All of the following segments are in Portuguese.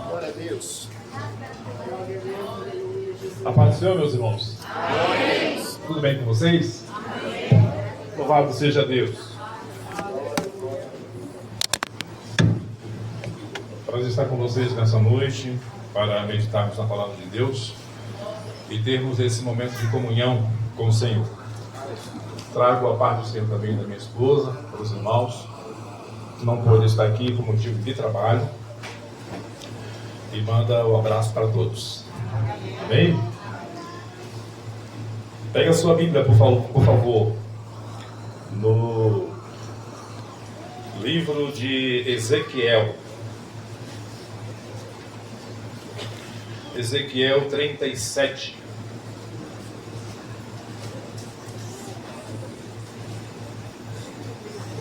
Glória a Deus. A paz do Senhor, meus irmãos. Tudo bem com vocês? Louvado seja Deus. Prazer estar com vocês nessa noite para meditarmos na palavra de Deus e termos esse momento de comunhão com o Senhor. Trago a paz do Senhor também da minha esposa, para os irmãos que não pôde estar aqui por motivo de trabalho, e manda um abraço para todos. Amém? Pega a sua Bíblia, por favor, no livro de Ezequiel. Ezequiel 37.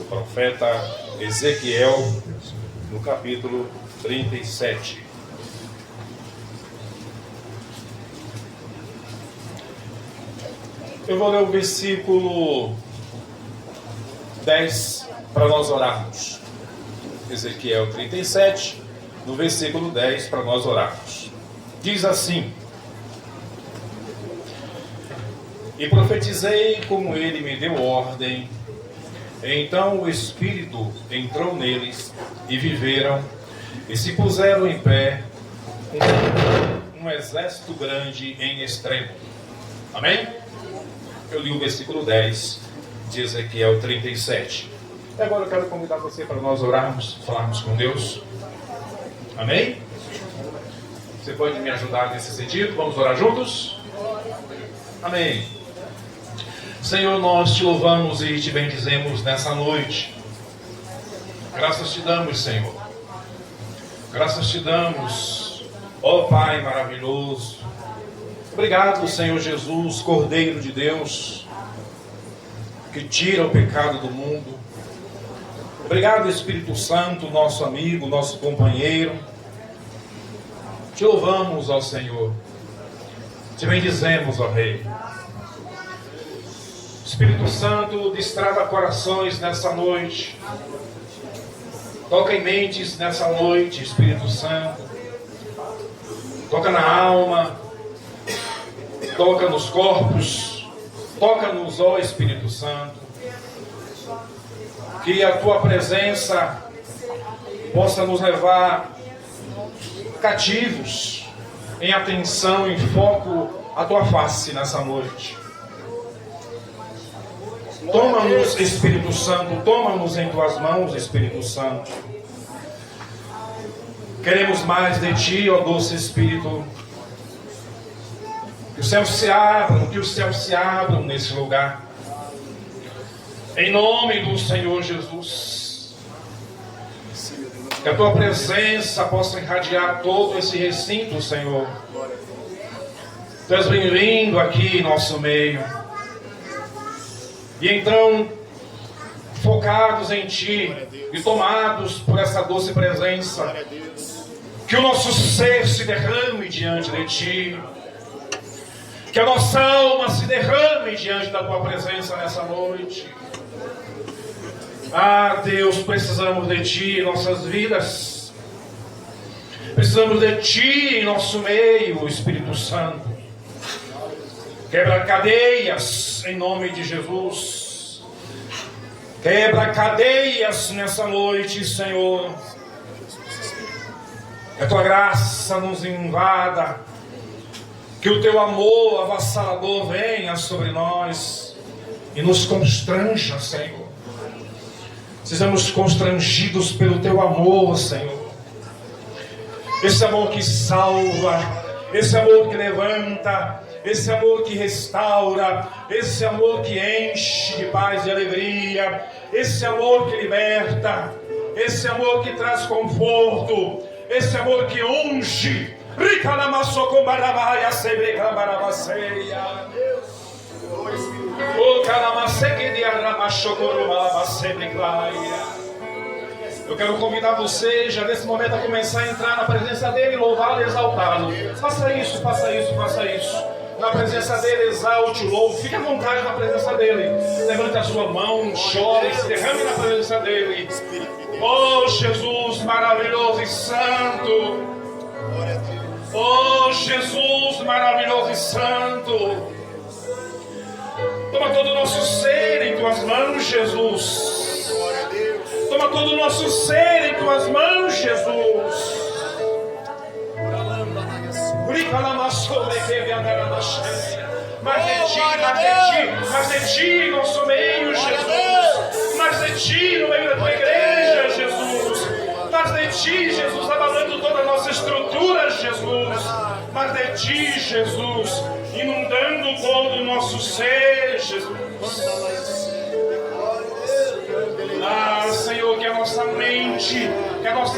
O profeta Ezequiel, no capítulo 37. Eu vou ler o versículo 10 para nós orarmos. Ezequiel 37, no versículo 10 para nós orarmos. Diz assim: E profetizei como ele me deu ordem. Então o Espírito entrou neles e viveram e se puseram em pé um exército grande em extremo. Amém? Eu li o versículo 10 de Ezequiel 37. E agora eu quero convidar você para nós orarmos, falarmos com Deus. Amém? Você pode me ajudar nesse sentido? Vamos orar juntos? Amém. Senhor, nós te louvamos e te bendizemos nessa noite. Graças te damos, Senhor. Graças te damos, ó Pai maravilhoso. Obrigado, Senhor Jesus, Cordeiro de Deus, que tira o pecado do mundo. Obrigado, Espírito Santo, nosso amigo, nosso companheiro. Te louvamos, ó Senhor. Te bendizemos, ó Rei. Espírito Santo, destrava corações nessa noite. Toca em mentes nessa noite, Espírito Santo. Toca na alma. Toca nos corpos. Toca-nos, ó Espírito Santo. Que a tua presença possa nos levar cativos, em atenção, em foco, a tua face nessa noite. Toma-nos, Espírito Santo, toma-nos em tuas mãos, Espírito Santo. Queremos mais de ti, ó doce Espírito. Que os céus se abram nesse lugar. Em nome do Senhor Jesus. Que a tua presença possa irradiar todo esse recinto, Senhor. Tu és bem-vindo aqui em nosso meio. E então, focados em ti e tomados por essa doce presença, que o nosso ser se derrame diante de ti. Que a nossa alma se derrame diante da tua presença nessa noite. Ah, Deus, precisamos de ti em nossas vidas. Precisamos de ti em nosso meio, Espírito Santo. Quebra cadeias em nome de Jesus. Quebra cadeias nessa noite, Senhor. Que a tua graça nos invada. Que o teu amor avassalador venha sobre nós e nos constranja, Senhor. Sejamos constrangidos pelo teu amor, Senhor. Esse amor que salva, esse amor que levanta, esse amor que restaura, esse amor que enche de paz e alegria, esse amor que liberta, esse amor que traz conforto, esse amor que unge. Eu quero convidar você já nesse momento a começar a entrar na presença dele, louvá-lo e exaltá-lo. Faça isso, faça isso, faça isso. na presença dele, exalte, louve, fique à vontade na presença dele. Levante a sua mão, chore, se derrame na presença dele. Oh Jesus maravilhoso e santo. Oh Jesus maravilhoso e santo. Toma todo o nosso ser em tuas mãos, Jesus. Toma todo o nosso ser em tuas mãos, Jesus. Mas de ti, nosso meio, Jesus. Mas de ti, no meio da tua igreja, Jesus. Mas de ti, Jesus, abalando toda a nossa estrutura, Jesus. Mas de ti, Jesus, inundando todo o nosso ser, Jesus. Ah, Senhor, que a nossa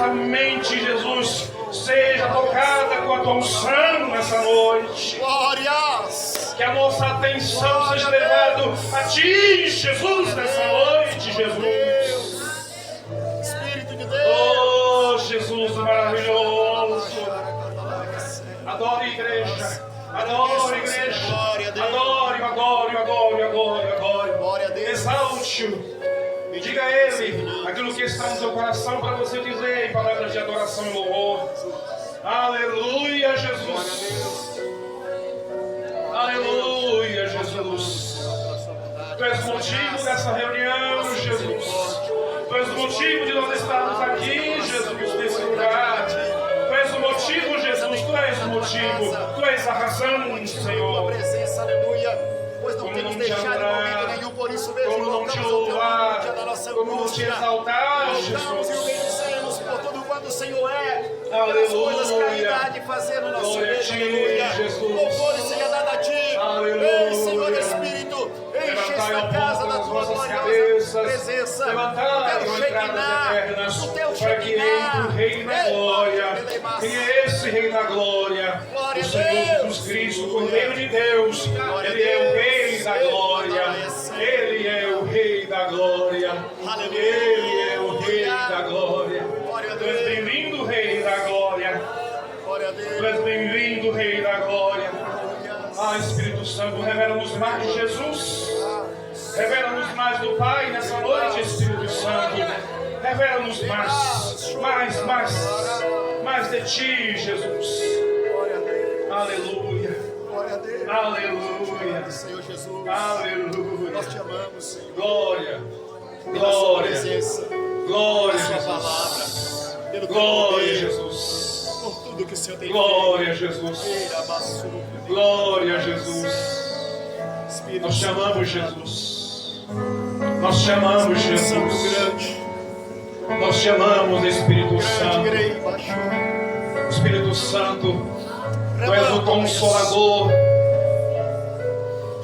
mente, Jesus, seja tocada com a tua unção nessa noite. Glórias! Que a nossa atenção seja levada a ti, Jesus, nessa noite, Jesus. Espírito de Deus! Oh, Jesus maravilhoso. Adore, igreja. Adore, igreja. Adore, adore, adore, adore, adore. Glória a Deus! Exalte-o. Diga a Ele aquilo que está no seu coração para você dizer em palavras de adoração e louvor. Aleluia, Jesus. Aleluia, Jesus. Tu és motivo dessa reunião, Jesus. Tu és o motivo de nós estarmos aqui, Jesus, nesse lugar. Tu és o motivo, Jesus. Tu és o motivo. Tu és a razão, Senhor. Tua presença, aleluia. Pois não Como temos não te deixado adorar, momento nenhum, por isso mesmo como não te louvar, como não te exaltar, Louvamos Jesus. e o bendizemos por tudo quanto o Senhor é. Aleluia. Pelas coisas que ainda há de fazer no nosso Glória a meio, ti, aleluia. Jesus. Louvores seja dado a ti. Aleluia. Ei, Senhor Espírito, enche Levantai esta ao casa ponto da das tua vossas gloriosa cabeças. presença. Levantai, O ó teu entradas Shekinah, eternas, o teu para que entre o Rei na glória. Quem é esse Rei na glória? Glória O a Senhor Deus. Jesus Cristo, Cordeiro de Deus. Glória a Ele é o Deus. Rei da glória. Ele é o Rei da glória. Aleluia. Ele é o Rei da glória. Glória a Tu és Deus. bem-vindo, Rei da glória. Glória a Tu Deus. és bem-vindo, Rei da glória. Ah, Espírito Santo, revela-nos mais de Jesus. Revela-nos mais do Pai nessa noite, Espírito Santo. Revela-nos mais de Ti, Jesus. Glória a Deus. Aleluia, Glória a Deus. aleluia, Senhor Jesus. aleluia. Nós te amamos, Senhor. Glória, Pela sua glória, presença, glória, pela sua Jesus. palavra, pelo teu Glória, poder, Jesus. por tudo que o Senhor tem Glória, feito. Jesus. Eira, baçu, Glória, Jesus. Espírito Nós te Santo, amamos, Jesus. Nós te amamos, Santo Jesus. grande, Nós te amamos, Espírito grande, Santo. grei, baixou. Espírito Santo, Tu és o Consolador,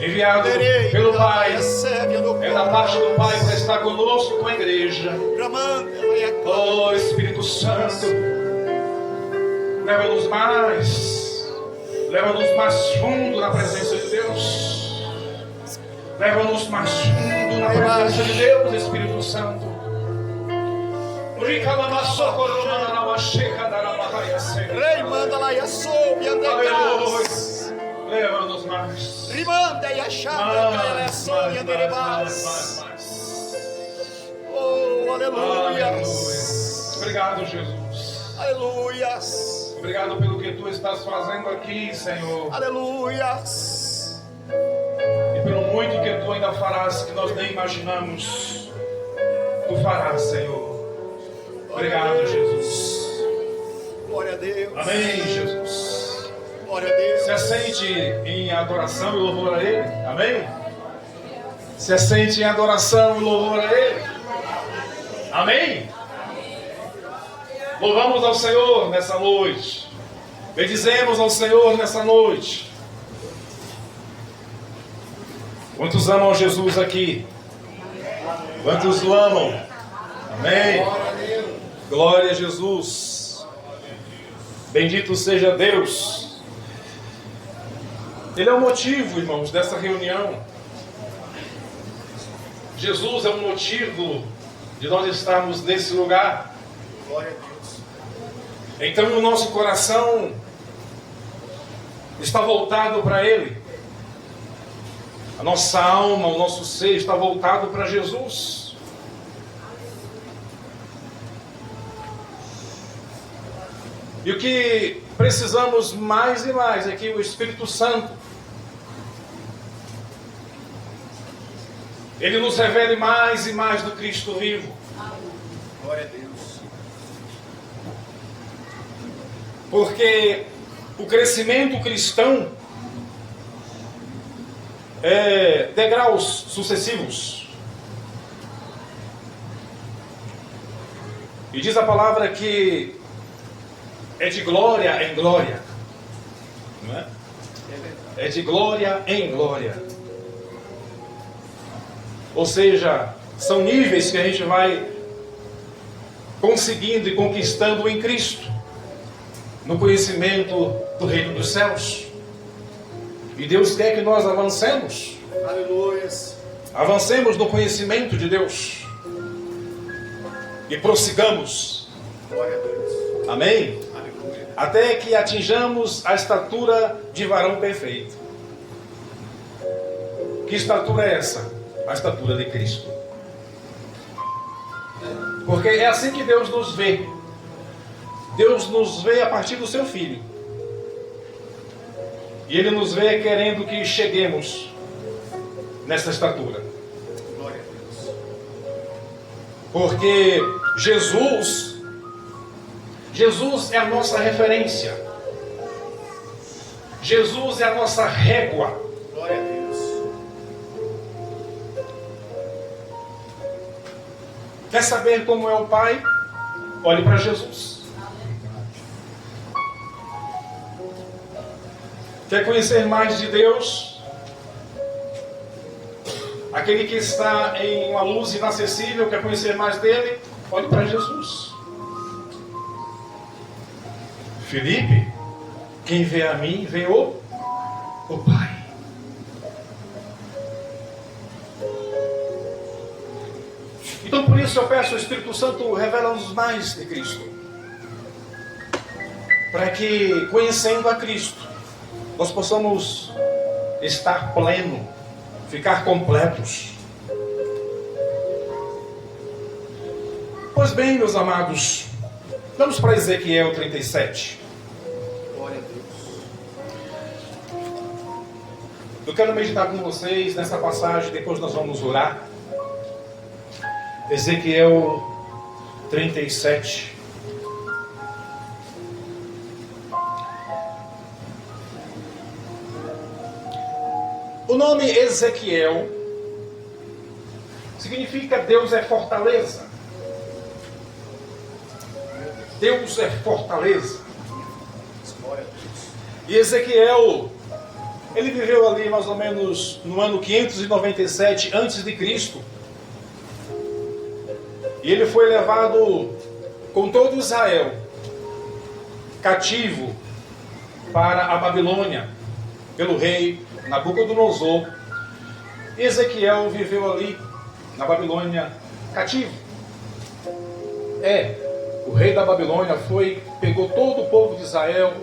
enviado pelo Pai. É da parte do Pai para estar conosco com a igreja. Oh, Espírito Santo, leva-nos mais fundo na presença de Deus. Leva-nos mais fundo na presença de Deus, Espírito Santo. Rei, manda lá e assobe, andecas. Leva-nos mais. Rimanda e achada, cai lá, assobe, anderebas. Oh, aleluia. Obrigado, Jesus. Aleluia. Obrigado pelo que Tu estás fazendo aqui, Senhor. Aleluia. E pelo muito que Tu ainda farás, que nós nem imaginamos. Tu farás, Senhor. Obrigado, Jesus. Glória a Deus. Amém, Jesus. Glória a Deus. Se assente em adoração e louvor a Ele. Amém? Se assente em adoração e louvor a Ele. Amém? Louvamos ao Senhor nessa noite. Bendizemos ao Senhor nessa noite. Quantos amam Jesus aqui? Quantos o amam? Amém? Glória a Jesus. Bendito seja Deus. Ele é o motivo, irmãos, dessa reunião. Jesus é o motivo de nós estarmos nesse lugar. Glória a Deus. Então o nosso coração está voltado para Ele. A nossa alma, o nosso ser está voltado para Jesus. E o que precisamos mais e mais é que o Espírito Santo, ele nos revele mais e mais do Cristo vivo. Glória a Deus. Porque o crescimento cristão é degraus sucessivos. E diz a palavra que é de glória em glória. Não é? É de glória em glória. Ou seja, são níveis que a gente vai conseguindo e conquistando em Cristo, no conhecimento do reino dos céus. E Deus quer que nós avancemos. Aleluias. Avancemos no conhecimento de Deus. E prossigamos. Glória a Deus. Amém? Aleluia. Até que atinjamos a estatura de varão perfeito. Que estatura é essa? A estatura de Cristo. Porque é assim que Deus nos vê. Deus nos vê a partir do seu Filho. E Ele nos vê querendo que cheguemos nessa estatura. Glória a Deus. Porque Jesus é a nossa referência. Jesus é a nossa régua. Glória a Deus. Quer saber como é o Pai? Olhe para Jesus. Quer conhecer mais de Deus? Aquele que está em uma luz inacessível, quer conhecer mais dele? Olhe para Jesus. Filipe, quem vê a mim, vê o Pai. Então por isso eu peço ao Espírito Santo, revela-nos mais de Cristo. Para que, conhecendo a Cristo, nós possamos estar pleno, ficar completos. Pois bem, meus amados, vamos para Ezequiel 37. Glória a Deus. Eu quero meditar com vocês nessa passagem, depois nós vamos orar. Ezequiel 37. O nome Ezequiel significa Deus é fortaleza. Deus é fortaleza. Glória a Deus. E Ezequiel, ele viveu ali mais ou menos no ano 597 a.C. E ele foi levado com todo Israel cativo para a Babilônia pelo rei Nabucodonosor. Ezequiel viveu ali na Babilônia cativo. O rei da Babilônia pegou todo o povo de Israel,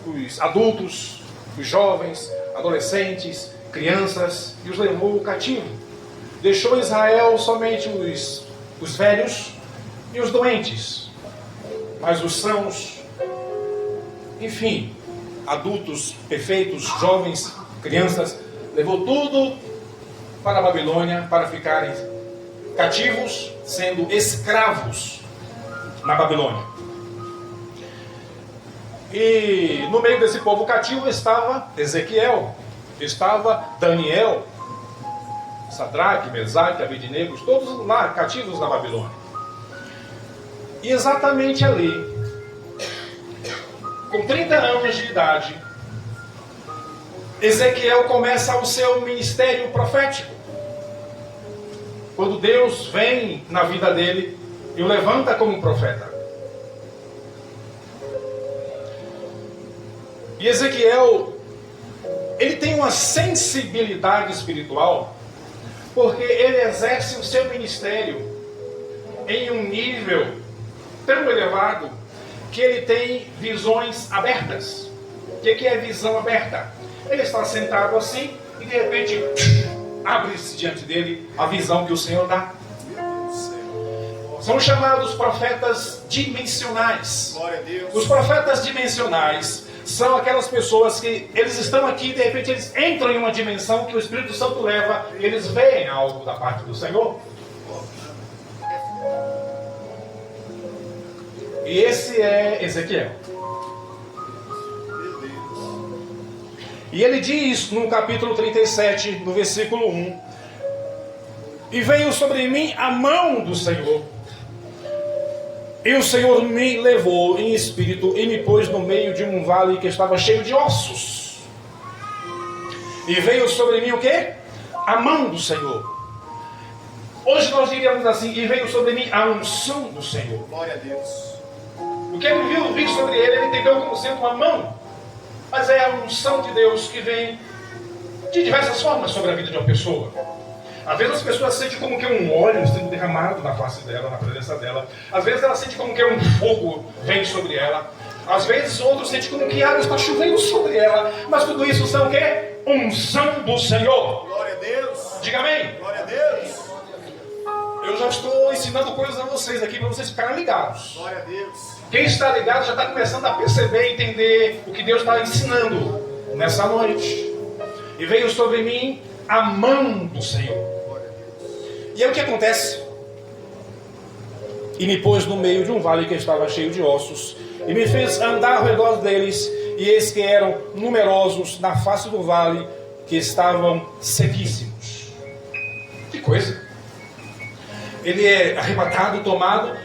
os adultos, os jovens, adolescentes, crianças, e os levou cativo. Deixou em Israel somente os velhos e os doentes, mas os sãos, enfim, adultos perfeitos, jovens, crianças, levou tudo para a Babilônia para ficarem cativos, sendo escravos na Babilônia. E no meio desse povo cativo estava Ezequiel, estava Daniel, Sadraque, Mesaque, Abednego, todos lá cativos na Babilônia. E exatamente ali, com 30 anos de idade, Ezequiel começa o seu ministério profético. Quando Deus vem na vida dele e o levanta como profeta. E Ezequiel, ele tem uma sensibilidade espiritual, porque ele exerce o seu ministério em um nível tão elevado que ele tem visões abertas. O que é visão aberta? Ele está sentado assim e de repente abre-se diante dele a visão que o Senhor dá. São chamados profetas dimensionais. Glória a Deus. Os profetas dimensionais são aquelas pessoas que eles estão aqui e de repente eles entram em uma dimensão que o Espírito Santo leva, eles veem algo da parte do Senhor. E esse é Ezequiel. E ele diz no capítulo 37, no versículo 1: E veio sobre mim a mão do Senhor, e o Senhor me levou em espírito e me pôs no meio de um vale que estava cheio de ossos. E veio sobre mim o quê? A mão do Senhor. Hoje nós diríamos assim: e veio sobre mim a unção do Senhor. Glória a Deus. O que ele viu vir sobre ele, ele entendeu como sendo uma mão. Mas é a unção de Deus que vem de diversas formas sobre a vida de uma pessoa. Às vezes as pessoas sentem como que um óleo sendo derramado na face dela, na presença dela. Às vezes ela sente como que um fogo vem sobre ela. Às vezes outros sentem como que água está chovendo sobre ela. Mas tudo isso são o quê? Unção do Senhor. Glória a Deus. Diga amém. Glória a Deus. Eu já estou ensinando coisas a vocês aqui para vocês ficarem ligados. Glória a Deus. Quem está ligado já está começando a perceber e entender o que Deus está ensinando nessa noite. E veio sobre mim a mão do Senhor. E aí o que acontece? E me pôs no meio de um vale que estava cheio de ossos, e me fez andar ao redor deles, e eis que eram numerosos na face do vale, que estavam sequíssimos. Que coisa! Ele é arrebatado, tomado,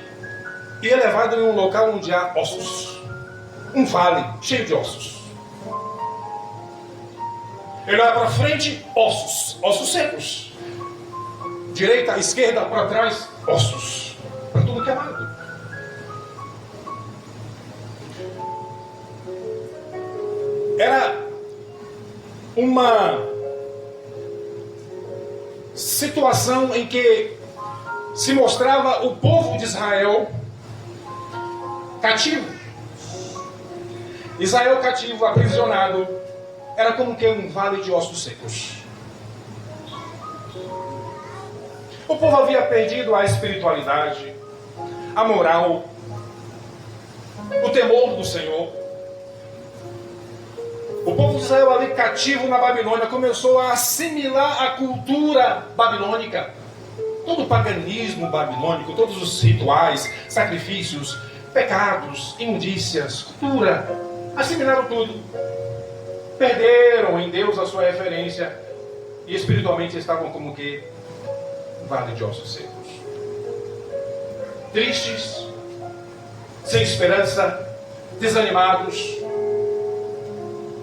e é levado em um local onde há ossos. Um vale cheio de ossos. Ele olha para frente, ossos. Ossos secos. Direita, esquerda, para trás, ossos. Para tudo que é lado. Era uma situação em que se mostrava o povo de Israel cativo. Israel cativo, aprisionado, era como que um vale de ossos secos. O povo havia perdido a espiritualidade, a moral, o temor do Senhor. O povo de Israel ali cativo na Babilônia começou a assimilar a cultura babilônica. Todo o paganismo babilônico, todos os rituais, sacrifícios, pecados, imundícias, cultura, assimilaram tudo. Perderam em Deus a sua referência e espiritualmente estavam como que vale de ossos secos. Tristes, sem esperança, desanimados.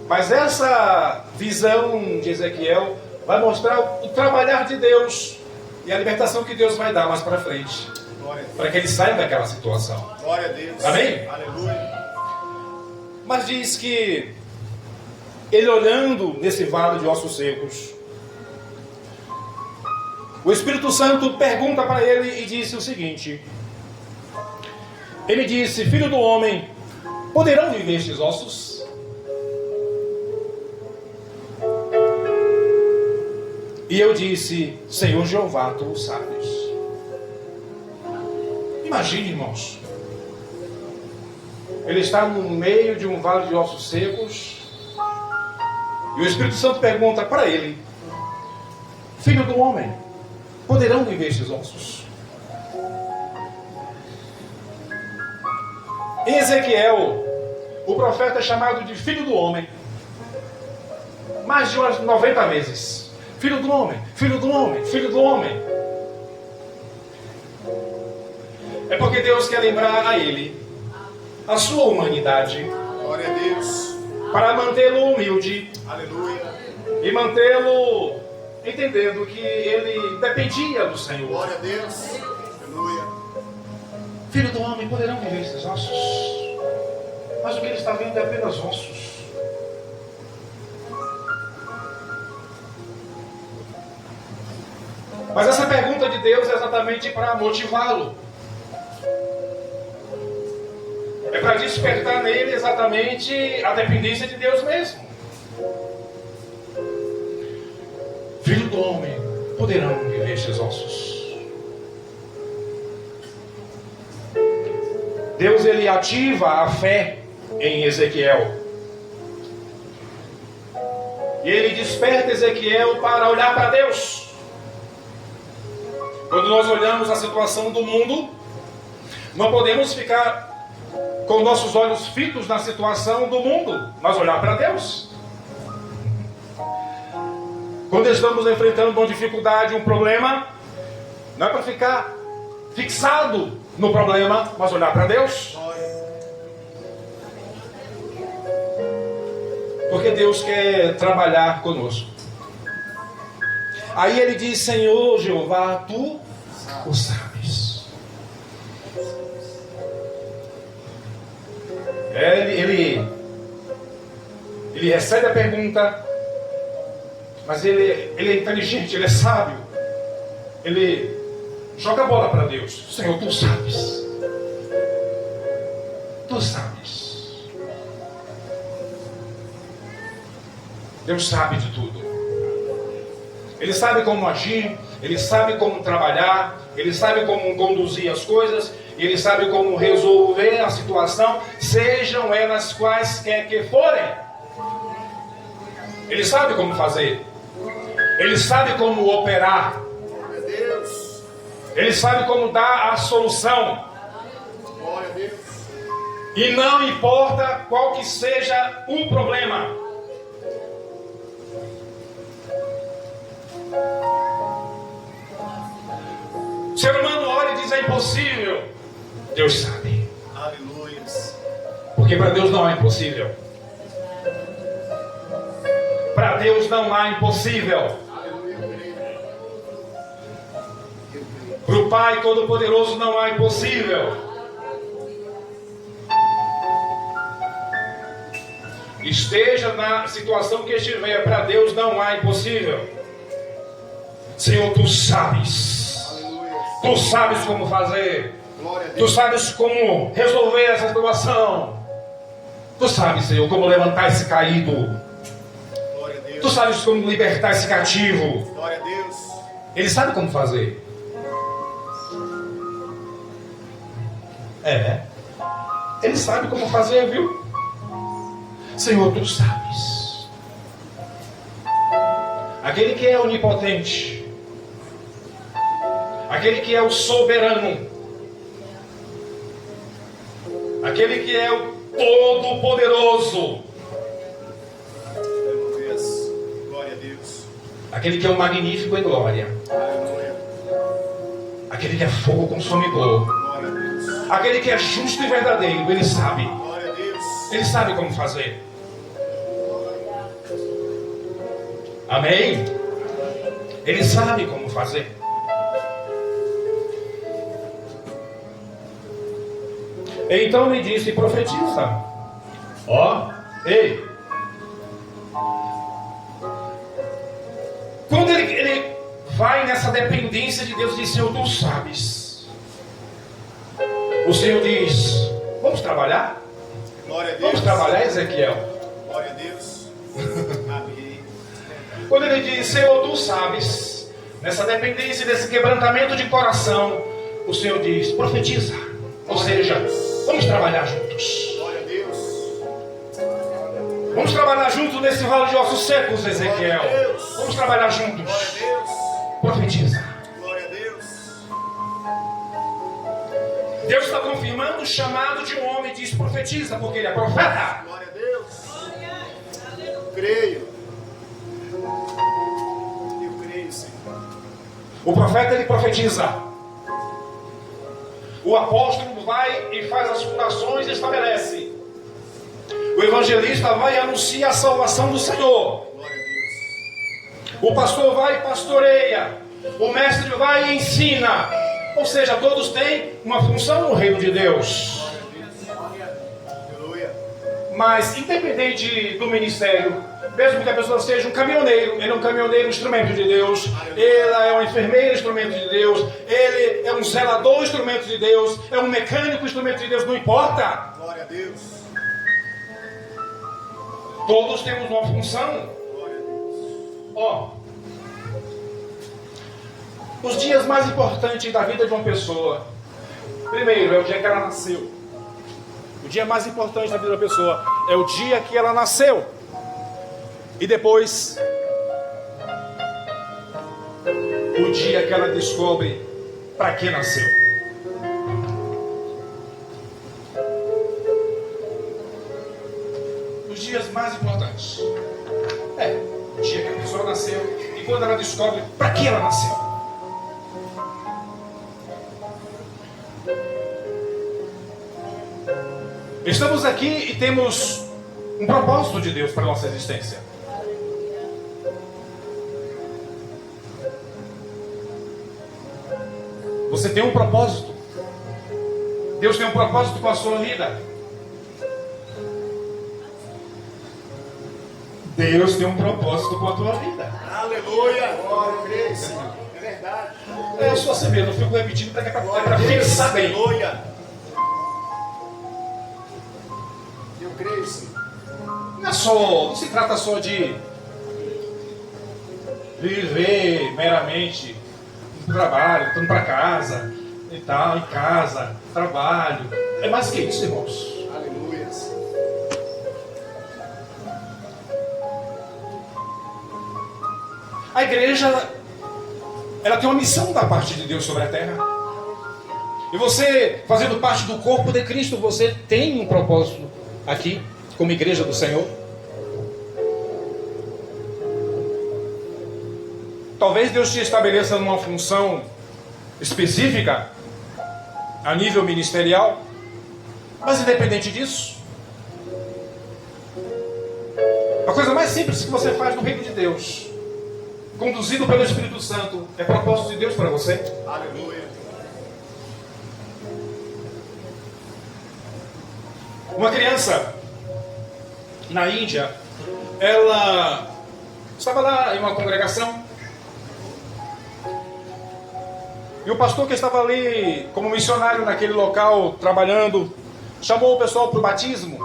Mas essa visão de Ezequiel vai mostrar o trabalhar de Deus e a libertação que Deus vai dar mais para frente, para que ele saia daquela situação. Glória a Deus. Amém? Aleluia. Mas diz que ele olhando nesse vale de ossos secos, o Espírito Santo pergunta para ele e disse o seguinte: ele disse: filho do homem, poderão viver estes ossos? E eu disse: Senhor Jeová, tu o sabes. Imagine, irmãos, ele está no meio de um vale de ossos secos e o Espírito Santo pergunta para ele: filho do homem, poderão viver estes ossos? Em Ezequiel, o profeta é chamado de filho do homem mais de umas 90 vezes. Filho do homem, filho do homem, filho do homem. É porque Deus quer lembrar a ele a sua humanidade. Glória a Deus. Para mantê-lo humilde. Aleluia. E mantê-lo entendendo que ele dependia do Senhor. Glória a Deus. Aleluia. Filho do homem, poderão viver esses ossos? Mas o que ele está vendo é apenas ossos. Mas essa pergunta de Deus é exatamente para motivá-lo. É para despertar nele exatamente a dependência de Deus mesmo. do homem poderão viver estes ossos? Deus, ele ativa a fé em Ezequiel. E ele desperta Ezequiel para olhar para Deus. Quando nós olhamos a situação do mundo, não podemos ficar com nossos olhos fitos na situação do mundo, mas olhar para Deus. Quando estamos enfrentando uma dificuldade, um problema, não é para ficar fixado no problema, mas olhar para Deus. Porque Deus quer trabalhar conosco. Aí ele diz: Senhor Jeová, tu o sabes. Ele recebe a pergunta, mas ele é inteligente, ele é sábio. Ele joga a bola para Deus. Senhor, tu sabes. Tu sabes. Deus sabe de tudo. Ele sabe como agir, ele sabe como trabalhar, ele sabe como conduzir as coisas, ele sabe como resolver a situação, sejam elas quaisquer que forem. Ele sabe como fazer. Ele sabe como operar. Ele sabe como dar a solução. E não importa qual que seja o problema. O ser humano olha e diz: é impossível. Deus sabe. Aleluia. Porque para Deus não é impossível. Para Deus não há impossível. Para o Pai Todo-Poderoso não há impossível. Esteja na situação que estiver, para Deus não há impossível. Senhor, tu sabes. Tu sabes como fazer. Tu sabes como resolver essa situação. Tu sabes, Senhor, como levantar esse caído. Tu sabes como libertar esse cativo. Ele sabe como fazer. Ele sabe como fazer, viu? Senhor, tu sabes. Aquele que é onipotente, aquele que é o soberano, aquele que é o todo-poderoso, glória a Deus, aquele que é o magnífico em glória, aquele que é fogo consumidor, aquele que é justo e verdadeiro, ele sabe. Ele sabe como fazer. Amém? Ele sabe como fazer. Então ele disse: profetiza. Ei. Quando ele vai nessa dependência de Deus, diz: Senhor, tu sabes. O Senhor diz: vamos trabalhar? Glória a Deus. Vamos trabalhar, Ezequiel? Glória a Deus. Amém. Quando ele diz: Senhor, tu sabes, nessa dependência, desse quebrantamento de coração, o Senhor diz: profetiza. Ou seja, vamos trabalhar juntos. Glória a Deus. Vamos trabalhar juntos nesse vale de ossos secos, Ezequiel. Vamos trabalhar juntos. Glória a Deus. Profetiza. Glória a Deus. Deus está confirmando o chamado de um homem e diz: profetiza, porque ele é profeta. Glória a Deus. Creio. Eu creio, Senhor. O profeta, ele profetiza. O apóstolo vai e faz as fundações e estabelece. O evangelista vai e anuncia a salvação do Senhor. Glória a Deus. O pastor vai e pastoreia. O mestre vai e ensina. Ou seja, todos têm uma função no reino de Deus. Aleluia. Mas independente do ministério, mesmo que a pessoa seja um caminhoneiro, ele é um caminhoneiro, instrumento de Deus. Ela é uma enfermeira, instrumento de Deus. Ele é um zelador, instrumento de Deus. É um mecânico, instrumento de Deus. Não importa. Glória a Deus. Todos temos uma função. Glória a Deus. Os dias mais importantes da vida de uma pessoa. Primeiro, é o dia que ela nasceu. O dia mais importante da vida da pessoa é o dia que ela nasceu. E depois, o dia que ela descobre para que nasceu. Os dias mais importantes. O dia que a pessoa nasceu e quando ela descobre para que ela nasceu. Estamos aqui e temos um propósito de Deus para a nossa existência. Você tem um propósito. Deus tem um propósito com a sua vida. Deus tem um propósito com a tua vida. Aleluia. Glória, eu creio, sim. É verdade. Eu sou assim mesmo, eu fico repetindo para fixar bem. Aleluia. Eu creio, sim. Não se trata só de viver meramente no trabalho, indo para casa e tal, em casa, trabalho. É mais que isso, irmãos. Aleluia. A igreja, ela tem uma missão da parte de Deus sobre a terra. E você, fazendo parte do corpo de Cristo, você tem um propósito aqui, como igreja do Senhor. Talvez Deus te estabeleça numa função específica, a nível ministerial, mas independente disso, a coisa mais simples que você faz no reino de Deus, conduzido pelo Espírito Santo, é propósito de Deus para você. Aleluia. Uma criança na Índia, ela estava lá em uma congregação e o pastor que estava ali como missionário naquele local trabalhando chamou o pessoal para o batismo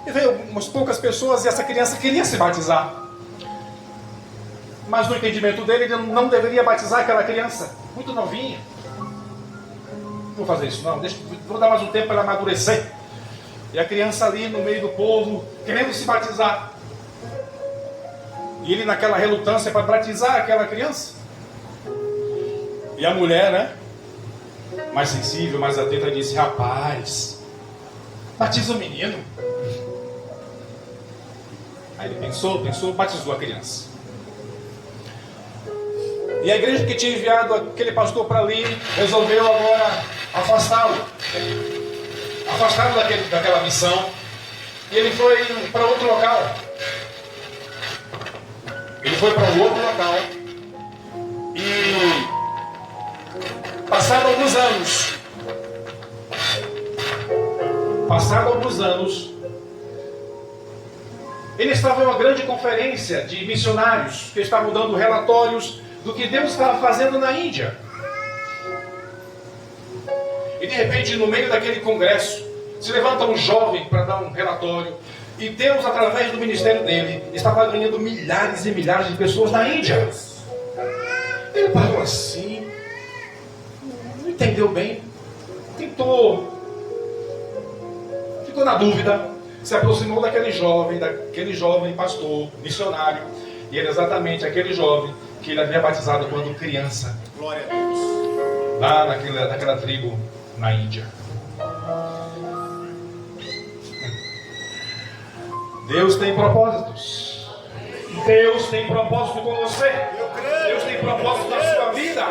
e veio umas poucas pessoas e essa criança queria se batizar, mas no entendimento dele ele não deveria batizar aquela criança muito novinha. Não vou fazer isso não, vou dar mais um tempo para ela amadurecer. E a criança ali no meio do povo, querendo se batizar. E ele naquela relutância para batizar aquela criança. E a mulher, né, mais sensível, mais atenta, disse: rapaz, batiza o menino. Aí ele pensou, batizou a criança. E a igreja que tinha enviado aquele pastor para ali, resolveu agora afastá-lo daquela missão, e ele foi para outro local. Ele foi para um outro local e passaram alguns anos, ele estava em uma grande conferência de missionários que estavam dando relatórios do que Deus estava fazendo na Índia. E de repente, no meio daquele congresso, se levanta um jovem para dar um relatório. E Deus, através do ministério dele, estava ganhando milhares e milhares de pessoas na Índia. Ele parou assim, não entendeu bem, ficou na dúvida, se aproximou daquele jovem pastor, missionário. E era exatamente aquele jovem que ele havia batizado quando criança. Glória a Deus. Lá naquela tribo na Índia. Deus tem propósitos. Deus tem propósito com você. Eu creio. Deus tem propósito na sua vida.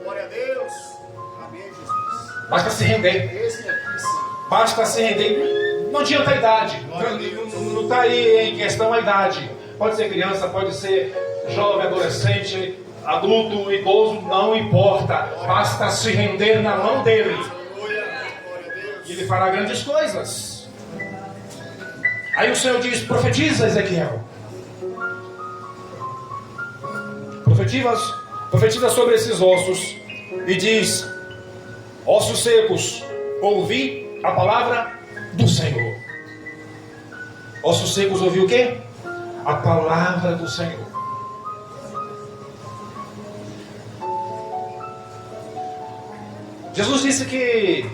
Glória a Deus. Amém, Jesus. Basta se render. Esse aqui, sim. Basta se render. Não adianta a idade. Não está aí em questão a idade. Pode ser criança, pode ser jovem, adolescente, adulto, idoso, não importa. Basta se render na mão dele. E ele fará grandes coisas. Aí o Senhor diz: profetiza, Ezequiel. Profetiza sobre esses ossos. E diz: ossos secos, ouvi a palavra do Senhor. Ossos secos, ouvi o quê? A palavra do Senhor. Jesus disse que,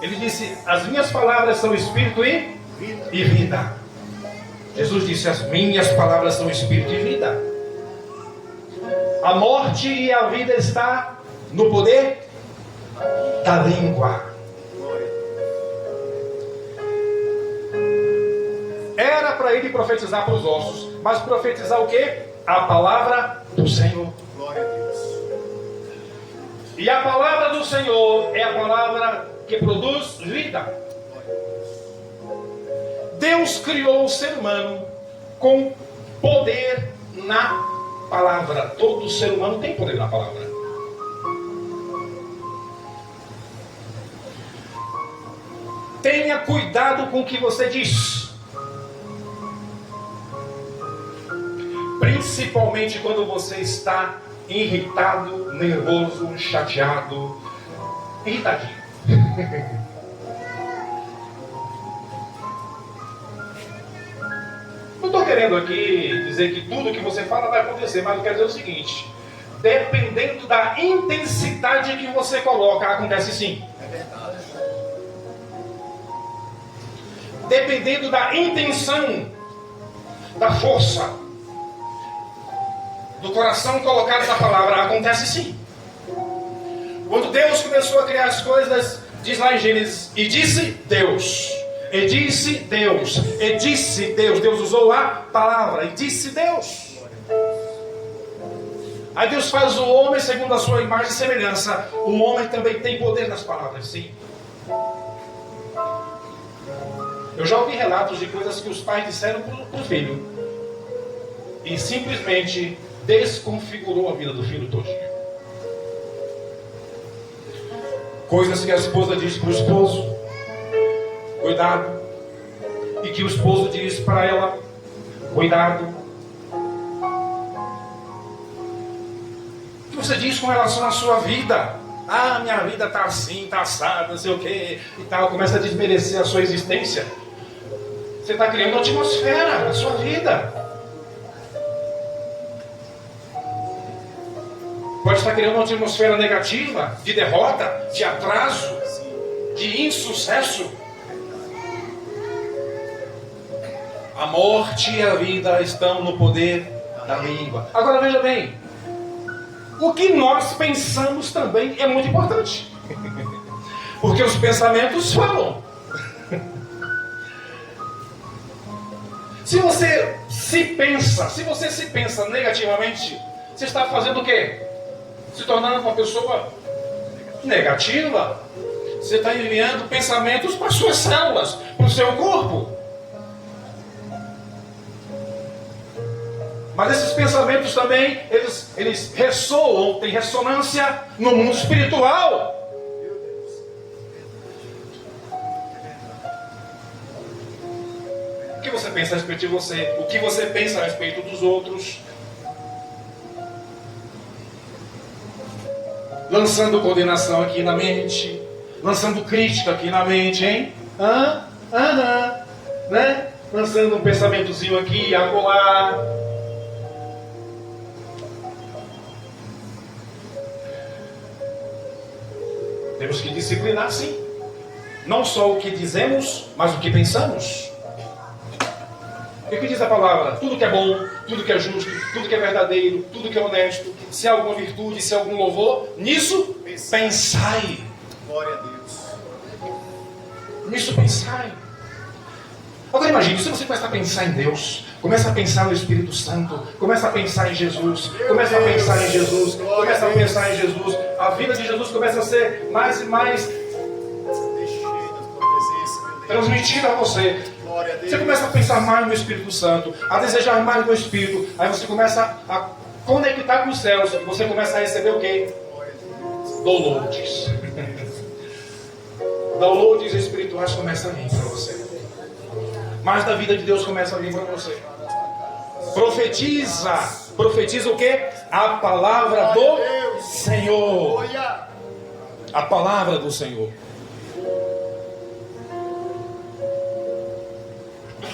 ele disse, as minhas palavras são espírito e vida. Jesus disse, as minhas palavras são espírito e vida. A morte e a vida está no poder da língua. Era para ele profetizar para os ossos, mas profetizar o quê? A palavra do Senhor. Glória a Deus. E a palavra do Senhor é a palavra que produz vida. Deus criou o ser humano com poder na palavra. Todo ser humano tem poder na palavra. Tenha cuidado com o que você diz. Principalmente quando você está irritado, nervoso, chateado, irritadinho. Não estou querendo aqui dizer que tudo que você fala vai acontecer, mas eu quero dizer o seguinte: dependendo da intensidade que você coloca, acontece sim. É verdade. Dependendo da intenção, da força, do coração colocado na palavra, acontece sim. Quando Deus começou a criar as coisas, diz lá em Gênesis, e disse Deus. E disse Deus. E disse Deus. Deus usou a palavra. E disse Deus. Aí Deus faz o homem segundo a sua imagem e semelhança. O homem também tem poder nas palavras, sim. Eu já ouvi relatos de coisas que os pais disseram para o filho. E simplesmente desconfigurou a vida do filho todinho. Coisas que a esposa diz para o esposo, cuidado. E que o esposo diz para ela, cuidado. O que você diz com relação à sua vida? Ah, minha vida está assim, está assada, não sei o que e tal. Começa a desmerecer a sua existência. Você está criando uma atmosfera na sua vida. Pode estar criando uma atmosfera negativa, de derrota, de atraso, de insucesso. A morte e a vida estão no poder da língua. Agora veja bem, o que nós pensamos também é muito importante. Porque os pensamentos falam. Se você se pensa negativamente, você está fazendo o quê? Se tornando uma pessoa negativa. Você está enviando pensamentos para as suas células, para o seu corpo. Mas esses pensamentos também, eles ressoam, têm ressonância no mundo espiritual. O que você pensa a respeito de você? O que você pensa a respeito dos outros? Lançando condenação aqui na mente, lançando crítica aqui na mente, hein? Né? Lançando um pensamentozinho aqui, acolá. Temos que disciplinar, sim. Não só o que dizemos, mas o que pensamos. O que diz a palavra? Tudo que é bom, tudo que é justo, tudo que é verdadeiro, tudo que é honesto, se há alguma virtude, se há algum louvor, nisso pensai. Glória a Deus. Nisso pensai. Agora imagine, se você começa a pensar em Deus, começa a pensar no Espírito Santo, começa a pensar em Jesus, começa a pensar em Jesus, começa a pensar em Jesus, a vida de Jesus começa a ser mais e mais transmitida a você. Você começa a pensar mais no Espírito Santo, a desejar mais do Espírito, aí você começa a conectar com os céus, e você começa a receber o quê? Downloads. Downloads espirituais começam a vir para você. Mais da vida de Deus começa a vir para você. Profetiza o quê? A palavra do Senhor. A palavra do Senhor.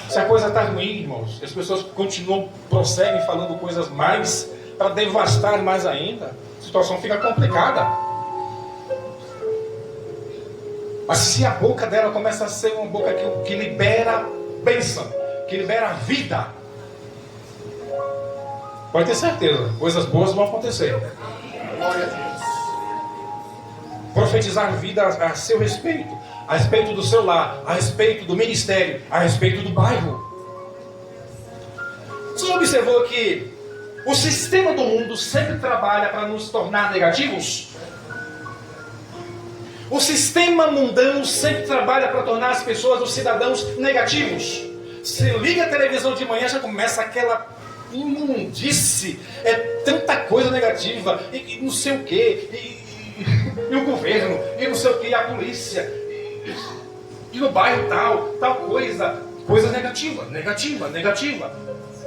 Se a coisa está ruim, irmãos, as pessoas prosseguem falando coisas mais para devastar mais ainda, a situação fica complicada. Mas se a boca dela começa a ser uma boca que libera bênção, que libera vida, pode ter certeza, coisas boas vão acontecer. Glória a Deus. Profetizar vida a seu respeito, a respeito do seu lar, a respeito do ministério, a respeito do bairro. Você observou que o sistema do mundo sempre trabalha para nos tornar negativos? O sistema mundano sempre trabalha para tornar as pessoas, os cidadãos, negativos. Se liga a televisão de manhã, já começa aquela imundice, é tanta coisa negativa, e não sei o quê, e o governo, e não sei o quê, e a polícia, e no bairro tal coisa negativa.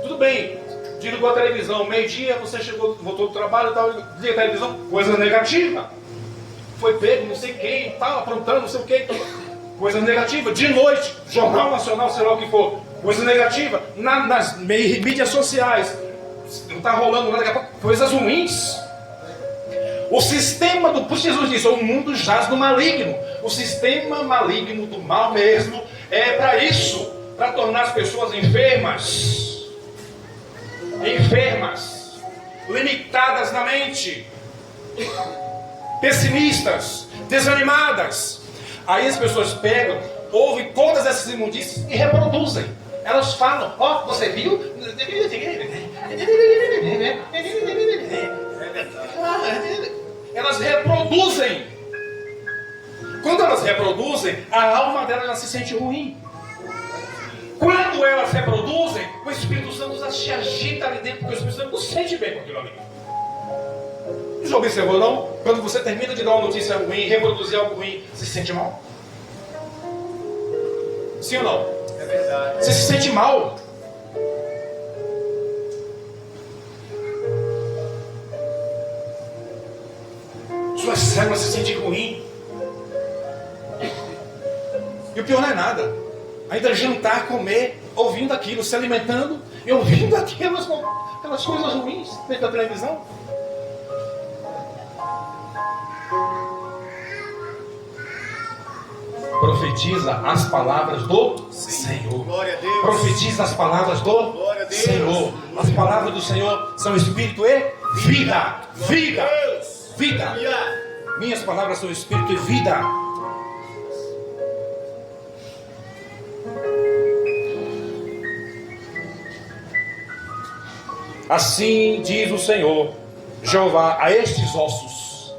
Tudo bem, desligou a televisão, meio-dia, você chegou, voltou do trabalho, tal, desliga a televisão, coisa negativa. Foi pego, não sei quem, tal, aprontando, não sei o quê, coisa negativa. De noite, Jornal Nacional, sei lá o que for, coisa negativa. Nas mídias sociais, não está rolando nada, daqui a pouco, coisas ruins. O sistema do... Por Jesus disse, o mundo jaz no maligno. O sistema maligno do mal mesmo é para isso, para tornar as pessoas enfermas, limitadas na mente, pessimistas, desanimadas. Aí as pessoas pegam, ouvem todas essas imundícias e reproduzem. Elas falam, ó, você viu? Elas reproduzem. Quando elas reproduzem, a alma delas já se sente ruim. Quando elas reproduzem, o Espírito Santo já se agita ali dentro, porque o Espírito Santo não se sente bem com aquilo ali. Já observou, não? Quando você termina de dar uma notícia ruim, reproduzir algo ruim, você se sente mal? Sim ou não? É verdade. Você se sente mal. Suas células se sentem ruim. E o pior não é nada. Ainda jantar, comer, ouvindo aquilo, se alimentando e ouvindo aquelas coisas ruins dentro da televisão. Profetiza as palavras do Senhor. Glória a Deus. Profetiza as palavras do Glória a Deus. Senhor. As palavras do Senhor são espírito e vida. Vida. Vida. Minhas palavras são espírito e vida. Assim diz o Senhor Jeová a estes ossos.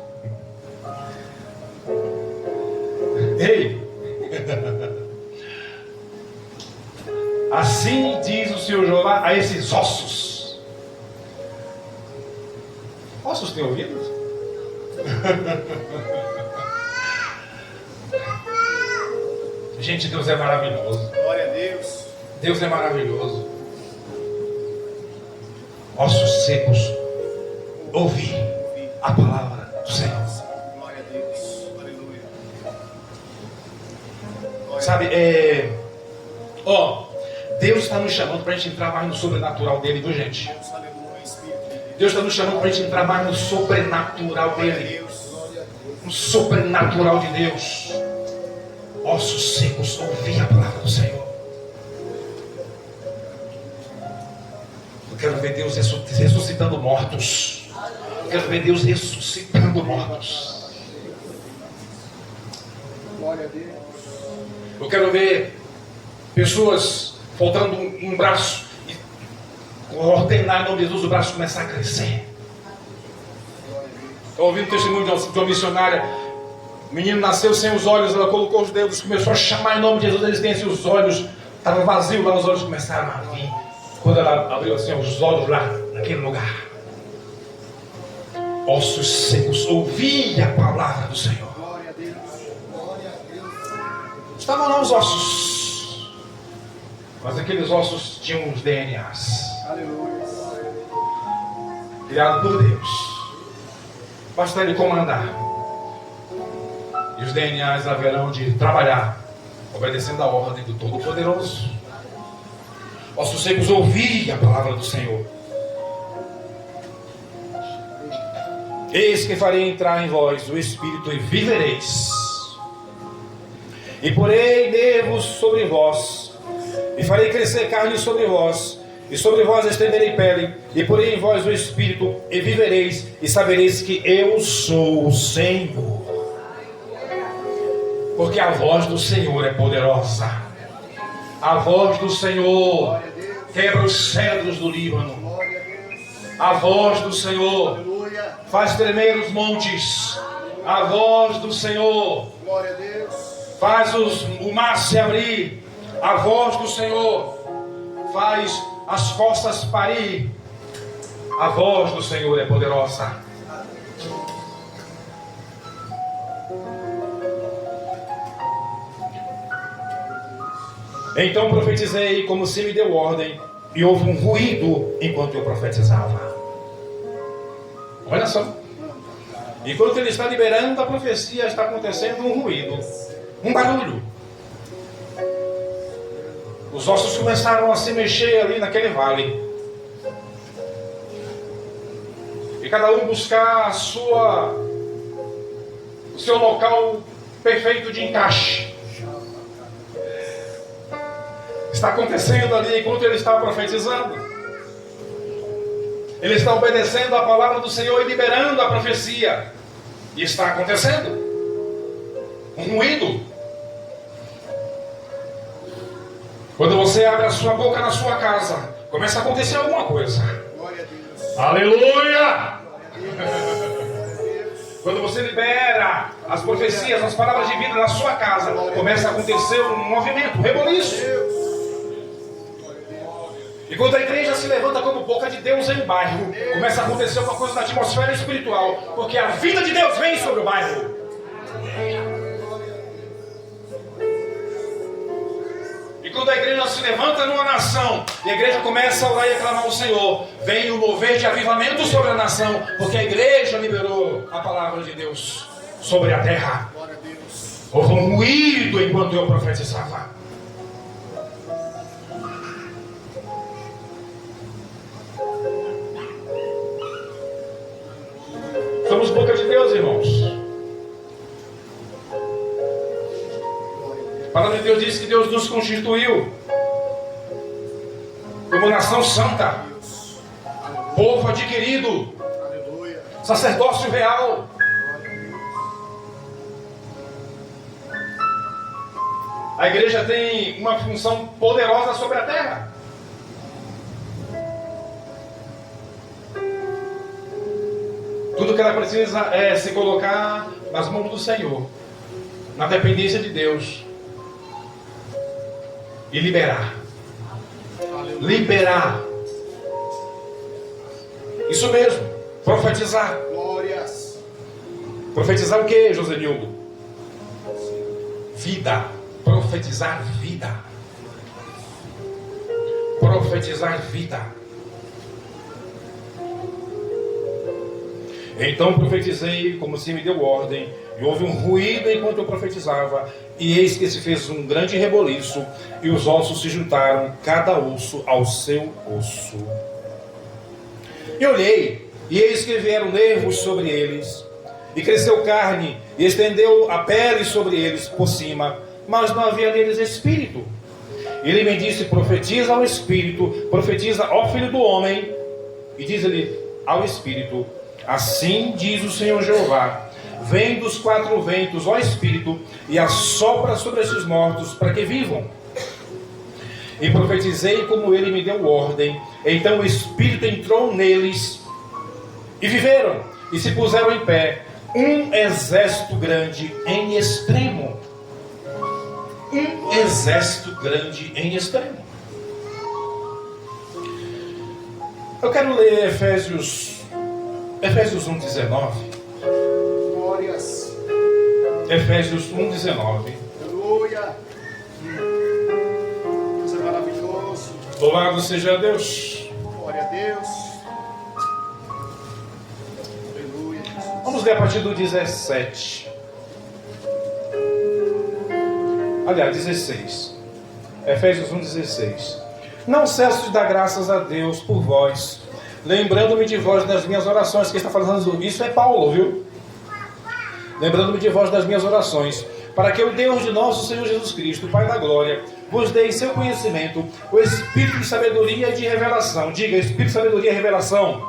Ei! Assim diz o Senhor Jeová a esses ossos. Ossos têm ouvidos? Gente, Deus é maravilhoso. Glória a Deus. Deus é maravilhoso. Ossos secos, ouvi a palavra do Senhor. Glória a Deus. Aleluia. Sabe, Deus está nos chamando para a gente entrar mais no sobrenatural dele, viu, gente? Aleluia, Espírito de Deus. Deus está nos chamando para a gente entrar mais no sobrenatural Glória a dele. Deus. No sobrenatural de Deus. Ossos secos, ouvi a palavra do Senhor. Eu quero ver Deus ressuscitando mortos. Eu quero ver Deus ressuscitando mortos. Glória a Deus. Eu quero ver pessoas faltando um braço e ordenar em nome de Jesus o braço começar a crescer. Estou ouvindo o testemunho de uma missionária. O menino nasceu sem os olhos, ela colocou os dedos, começou a chamar em nome de Jesus. Eles têm assim, os olhos, estavam vazios lá, os olhos começaram a vir. Quando ela abriu assim os olhos lá, naquele lugar, ossos secos, ouvi a palavra do Senhor. Glória a Deus. Glória a Deus. Estavam lá os ossos, mas aqueles ossos tinham os DNAs, Aleluia. criados por Deus. Basta Ele comandar, e os DNAs haverão de trabalhar, obedecendo a ordem do Todo-Poderoso. Ossos secos, ouvi a palavra do Senhor. Eis que farei entrar em vós o Espírito e vivereis. e porei nervos sobre vós, e farei crescer carne sobre vós, e sobre vós estenderei pele, e porei em vós o Espírito, e vivereis, e sabereis que eu sou o Senhor. Porque a voz do Senhor é poderosa. A voz do Senhor quebra os cedros do Líbano. A voz do Senhor faz tremer os montes. A voz do Senhor faz o mar se abrir. A voz do Senhor faz as costas parir. A voz do Senhor é poderosa. Então profetizei como se me deu ordem, e houve um ruído enquanto eu profetizava. Olha só. Enquanto ele está liberando a profecia, está acontecendo um ruído, um barulho. Os ossos começaram a se mexer ali naquele vale. E cada um buscar o seu local perfeito de encaixe. Está acontecendo ali enquanto ele está profetizando. Ele está obedecendo a palavra do Senhor e liberando a profecia. E está acontecendo um ruído. Quando você abre a sua boca na sua casa, começa a acontecer alguma coisa. Glória a Deus. Aleluia! Quando você libera as profecias, as palavras de vida na sua casa, começa a acontecer um movimento, um reboliço. E quando a igreja se levanta como boca de Deus em bairro, começa a acontecer uma coisa na atmosfera espiritual, porque a vida de Deus vem sobre o bairro. E quando a igreja se levanta numa nação, e a igreja começa a orar e a clamar ao Senhor, vem o mover de avivamento sobre a nação, porque a igreja liberou a palavra de Deus sobre a terra. Houve um ruído enquanto eu profetizava. Somos boca de Deus, irmãos. A palavra de Deus diz que Deus nos constituiu como nação santa, povo adquirido, sacerdócio real. A igreja tem uma função poderosa sobre a terra. Tudo que ela precisa é se colocar nas mãos do Senhor, na dependência de Deus, e liberar. Liberar. Isso mesmo, profetizar. Glórias. Profetizar o que, Josenildo? Vida. Profetizar vida. Profetizar vida. Então profetizei como se me deu ordem, e houve um ruído enquanto eu profetizava, e eis que se fez um grande reboliço, e os ossos se juntaram, cada osso ao seu osso. E olhei, e eis que vieram nervos sobre eles, e cresceu carne, e estendeu a pele sobre eles por cima, mas não havia neles espírito. Ele me disse: profetiza ao espírito, profetiza ao filho do homem, e diz-lhe ao espírito: assim diz o Senhor Jeová: vem dos quatro ventos, ó Espírito, e assopra sobre estes mortos, para que vivam. E profetizei como ele me deu ordem. Então o Espírito entrou neles, e viveram, e se puseram em pé, um exército grande em extremo. Um exército grande em extremo. Eu quero ler Efésios 1,19. Glórias. Efésios 1,19. Aleluia. Deus é maravilhoso. Louvado seja Deus. Glória a Deus. Aleluia. Vamos ler a partir do 17. Aliás, 16. Efésios 1,16. Não cesso de dar graças a Deus por vós, lembrando-me de vós nas minhas orações. Quem está falando isso é Paulo, viu? Lembrando-me de vós nas minhas orações, para que o Deus de nosso Senhor Jesus Cristo, Pai da glória, vos dê em seu conhecimento o espírito de sabedoria e de revelação. Diga, espírito de sabedoria e revelação.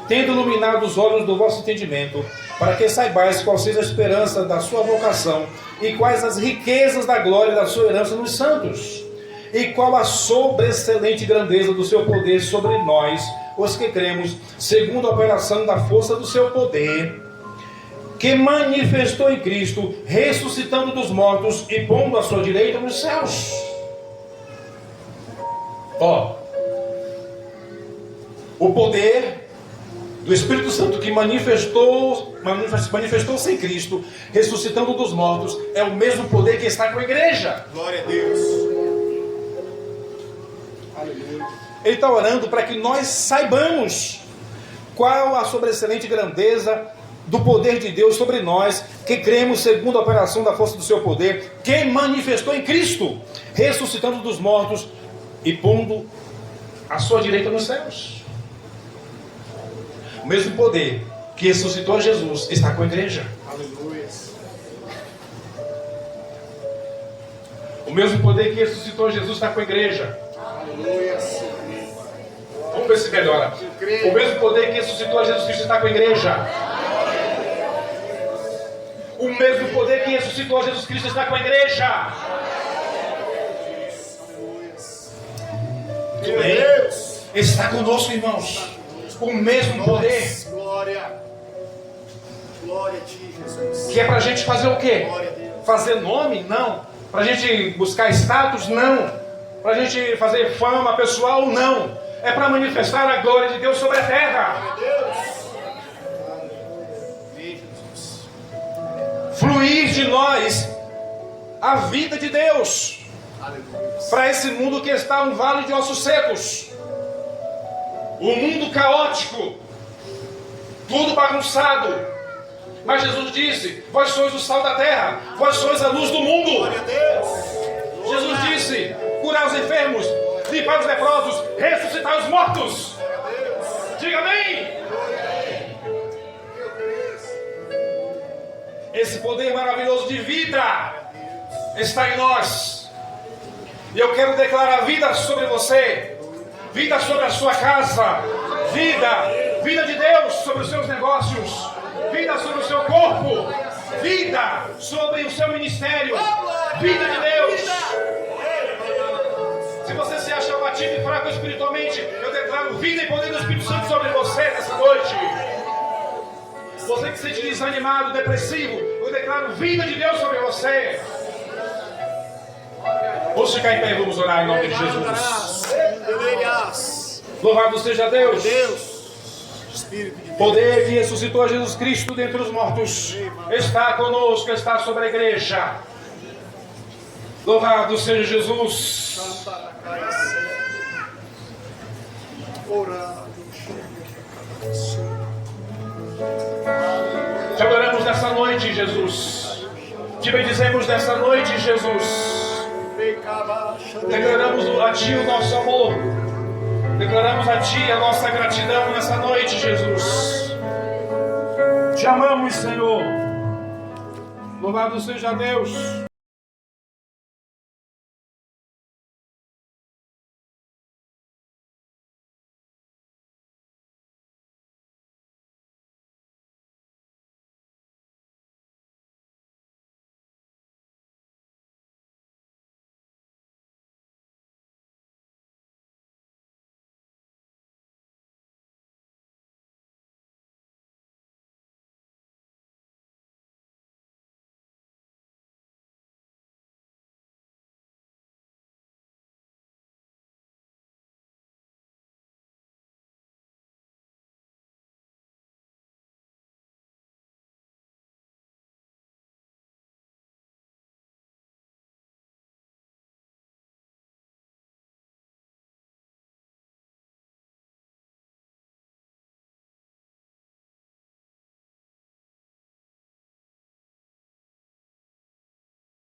Tendo iluminado os olhos do vosso entendimento, para que saibais qual seja a esperança da sua vocação e quais as riquezas da glória da sua herança nos santos, e qual a sobreexcelente grandeza do seu poder sobre nós, os que cremos, segundo a operação da força do seu poder, que manifestou em Cristo, ressuscitando dos mortos e pondo à sua direita nos céus. O poder do Espírito Santo que manifestou-se em Cristo, ressuscitando dos mortos, é o mesmo poder que está com a igreja. Glória a Deus. Aleluia. Ele está orando para que nós saibamos qual a sobreexcelente grandeza do poder de Deus sobre nós, que cremos segundo a operação da força do seu poder, que manifestou em Cristo, ressuscitando dos mortos e pondo à sua direita nos céus. O mesmo poder que ressuscitou Jesus está com a igreja. Aleluia. O mesmo poder que ressuscitou Jesus está com a igreja. Aleluia. Vamos ver se melhora. O mesmo poder que ressuscitou Jesus Cristo está com a igreja. O mesmo poder que ressuscitou Jesus Cristo está com a igreja. Deus está conosco, irmãos. O mesmo poder. Glória. Glória a ti, Jesus. Que é para a gente fazer o quê? Glória a Deus. Fazer nome? Não. Para a gente buscar status? Não. Para a gente fazer fama pessoal? Não. É para manifestar a glória de Deus sobre a terra. Fluir de nós a vida de Deus para esse mundo que está um vale de ossos secos, o mundo caótico, tudo bagunçado. Mas Jesus disse: vós sois o sal da terra, vós sois a luz do mundo. Jesus disse: curai os enfermos, limpai os leprosos, ressuscitai os mortos. Diga amém. Esse poder maravilhoso de vida está em nós. E eu quero declarar vida sobre você, vida sobre a sua casa, vida de Deus sobre os seus negócios, vida sobre o seu corpo, vida sobre o seu ministério, vida de Deus. Se você se acha abatido e fraco espiritualmente, eu declaro vida e poder do Espírito Santo sobre você nessa noite. Você que se sente desanimado, depressivo, eu declaro vida de Deus sobre você. Vamos ficar em pé e vamos orar em nome de Jesus. Louvado seja Deus. Poder que ressuscitou a Jesus Cristo dentre os mortos está conosco, está sobre a igreja. Louvado seja Jesus. Te adoramos nessa noite, Jesus. Te bendizemos nessa noite, Jesus. Declaramos a Ti o nosso amor. Declaramos a Ti a nossa gratidão nessa noite, Jesus. Te amamos, Senhor. Louvado seja Deus.